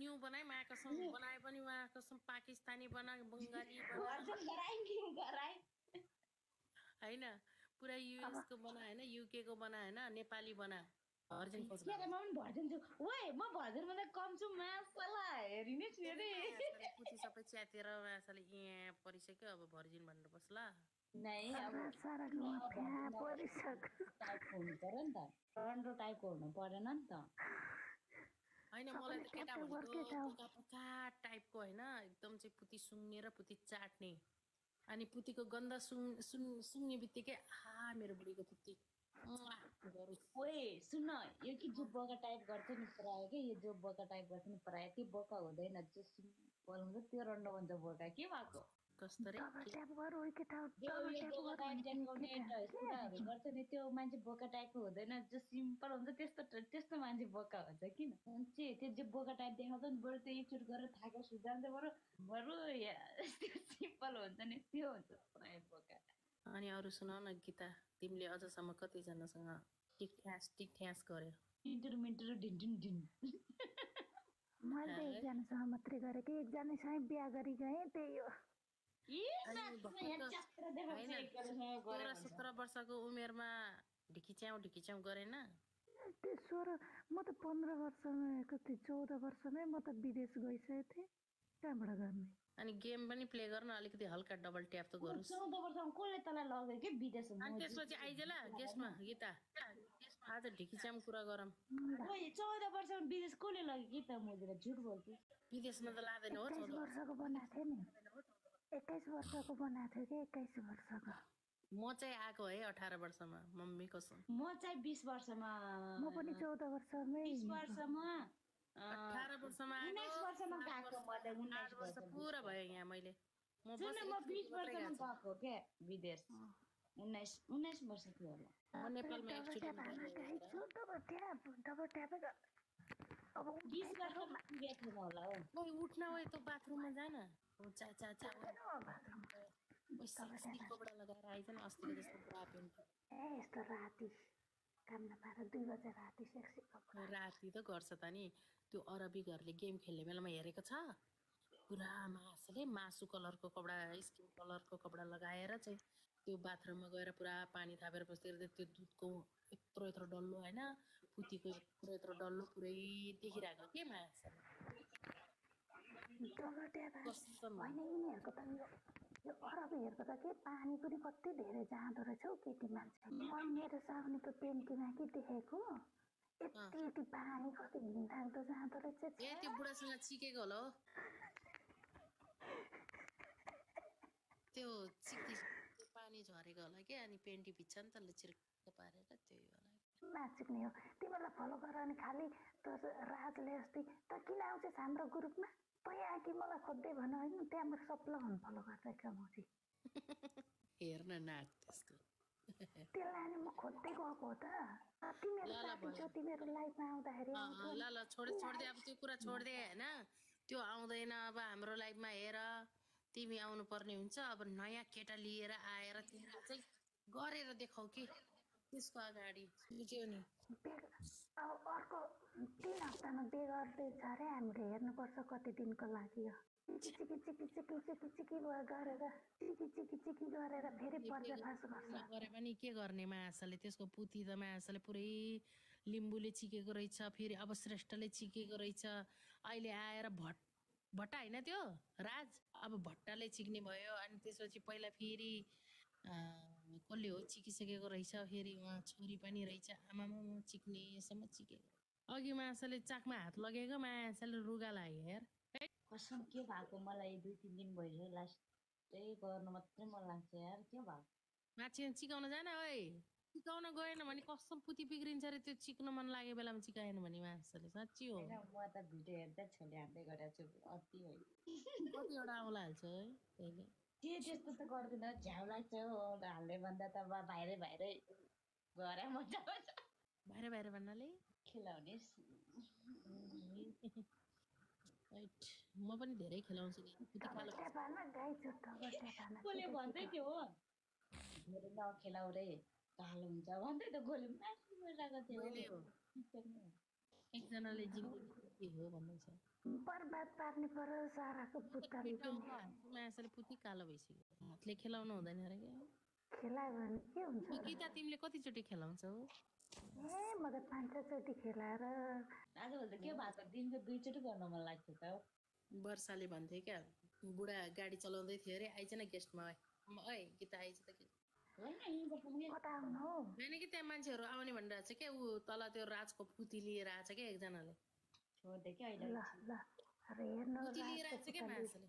New बनाए माया कसम बनाए पनि माया कसम पाकिस्तानी बना बंगाली बना हैन पुरा यूएस को बना हैन यूके को बना हैन नेपाली बना भर्जिन खोज्ला म पनि भर्जिन छु ओए म भर्जिन भन्दा कम छु मासला हेरिने छु रे पुती सबै च्यातेर मासले यहाँ परिसक्यो अब भर्जिन भनेर बस्ला नै अब साराको फ्या परिसक्यो टाइपको हुनु पर्यो नि त टरन्टो टाइपको हुनु परेन नि त हैन मलाई त केटा भनेको पोका पोका टाइपको हैन एकदम चाहिँ पुती सुङ्ने र पुती चाट्ने अनि पुतीको गन्ध सुङ्ने बित्तिकै मेरो बुढीको पुती ओए सुन्न यो कि जो बोका टाइप गर्छ नि प्रायः के यो जो बोका टाइप गर्छ नि प्रायः त्यो बोका हुँदैन जो सिम्पल हुन्छ त्यो रन्डो भन्छ बोका के भएको कस्तरी गर्छ नि त्यो मान्छे बोका टाइपको हुँदैन जो सिम्पल हुन्छ त्यस्तो मान्छे बोका हुन्छ किन मान्छे त्यो जो बोका टाइप देखाउँछ नि बरु त्यो एकचोटि गरेर थाकेर सुझाउँछ बरु त्यो सिम्पल हुन्छ नि त्यो हुन्छ प्रायः बोका अनि अरू सुनाउ न गीता तिमीले अझसम्म कतिजनासँग टिकठ्यास गर्यो मिन्टु ढिन मैले त एकजनासँग मात्रै गरेँ कि एकजनासँग बिहा गरी गएँ त्यही हो 17 वर्षको उमेरमा ढिकिच्याउ गरेन त्यसो र म त 15 वर्षमा कति 14 वर्षमै म त विदेश गइसकेको थिएँ कहाँबाट गर्ने अनि गेम पनि प्ले गर्न अलिकति हल्का डबल ट्याप त गरौँ 14 वर्षमा कसले तँलाई लग्यो कि विदेशमा अनि त्यसपछि आइजेला गेस्टमा गीता आज ढिकिच्याम कुरा गरौँ 14 वर्षमा विदेश कसले लग्यो कि त मुजुरा झुट बोल्छु विदेशमा त लादैन हो 21 वर्षको बनाएको थियो नि 21 वर्षको बनाएको थियो कि 21 वर्षको म चाहिँ आएको है 18 वर्षमा मम्मी कसम म चाहिँ 20 वर्षमा म पनि 14 वर्षमै 20 वर्षमा 18 वर्षमा 19 वर्षमा गएको म त 19 वर्ष पुरा भयो यहाँ मैले म 20 वर्षमा गएको के विदेश 19 वर्ष थियो होला म नेपालमा एकचोटि अब 20 वर्षमा पुगेको थिएन होला हो ओइ उठ्न ओइ त बाथरुममा जान चा कपडा लगाएर आइजन अस्तिको जस्तो ब्रा पेन्ट यस्तो राति काम नपाएर 2 बजे राति सेक्सी कपडा राति त गर्छ त नि त्यो अरबीहरूले गेम खेल्ने बेलामा हेरेको छ पुरा मासु कलरको कपडा स्किन कलरको कपडा लगाएर चाहिँ त्यो बाथरुममा गएर पुरा पानी थापेर बस्दै त्यो दुधको यत्रो डल्लो होइन पुतीको यत्रो डल्लो पुरै देखिरहेको के मासले होइन यिनीहरूको त यो अरबीहरूको त के पानी पनि कति धेरै जाँदो रहेछ हौ केटी मान्छे मेरो साउनीको पेन्टीमा के देखेको यति पानी कति घिनलाग्दो जाँदो रहेछ त्यो बुढासँग चिकेको होला हो त्यो पानी झरेको होला कि अनि पेन्टी भिज्छ नि त चिर्क पारेर त्यही होला नाचिक्ने हो तिमीलाई फलो गर अनि खालि राजले अस्ति त किन आउँछस् हाम्रो ग्रुपमा तै आकि मलाई खोज्दै भन होइन त्यहाँबाट सबलाई अनफलो गर्दै कमाउँछु हेर्न नाच त्यसको त्यसलाई अनि म खोज्दै गएको हो त तिमीहरू साथी छ तिमीहरू लाइफमा आउँदाखेरि ल छोड्दै अब त्यो कुरा छोड्दै होइन त्यो आउँदैन अब हाम्रो लाइफमा हेर तिमी आउनु पर्ने हुन्छ अब नयाँ केटा लिएर आएर तिमीले चाहिँ गरेर देखाउ कि त्यसको अगाडि बुझ्यौ नि अब अर्को 3 हप्तामा बे गर्दैछ अरे हामीले हेर्नुपर्छ कति दिनको लागि चिकी गरेर फेरि पर्दाफास गर्छ गरे पनि के गर्ने मायासाले त्यसको पुती त मायासाले पुरै लिम्बुले चिकेको रहेछ फेरि अब श्रेष्ठले चिकेको रहेछ अहिले आएर भट्टा होइन त्यो राज अब भट्टाले चिक्ने भयो अनि त्यसपछि पहिला फेरि कसले हो चिकिसकेको रहेछ फेरि उहाँ छोरी पनि रहेछ आमामा चिक्नेसम्म चिकेको अघि मायासाले चाकमा हात लगेको मायासाले रुगा लाग्यो यार कसम के भएको मलाई 2-3 दिन भइसक्यो लास्टै गर्नु मात्रै मन लाग्छ यार के भएको मान्छे चिकाउन जान ओइ चिकाउन गएन भने कसम पुती बिग्रिन्छ रे त्यो चिक्न मन लागेको बेलामा चिकाएन भने मान्छेले साँच्ची हो म त भिडियो हेर्दै छोले हान्दै गरेको छु अति है कतिवटा आउला हाल्छ है त्यहिले त्यस्तो त गर्दैन झ्याउ लाग्छ हो हाल्ने भन्दा त बाहिरै गरे मजा आउँछ बाहिर भन्नाले खेलाउने म पनि धेरै खेलाउँछु कसले भन्दै थियो हो धेरै नखेलाउ रे कालो हुन्छ भन्दै त गोली मारिरहेको थियो एकजनाले जिन्दगी के हो भन्नुहुन्छ बर्बाद पार्ने पर्यो साराको पुतली पनि मायासले पुती कालो भइसक्यो हातले खेलाउनु हुँदैन अरे क्या खेलायो भने के हुन्छ र? गीता तिमीले कतिचोटि खेलाउँछौ ए म त 5-6 चोटि खेलाएर आजभोलि त के भएको दिनको 2 चोटि गर्न मन लाग्छ त वर्षाले भन्थे क्या बुढा गाडी चलाउँदै थियो अरे आइज न गेस्टमा ओए गीता आइज त कता आउनु हौ होइन कि त्यहाँ मान्छेहरू आउने भनिरहेको छ क्या ऊ तल त्यो राजको पुती लिएर आएको छ क्या एकजनाले छोड्दै क्या अहिले ल ल अरे हेर्नु पुती लिएर राजको आएको छ क्या पुतली मायासले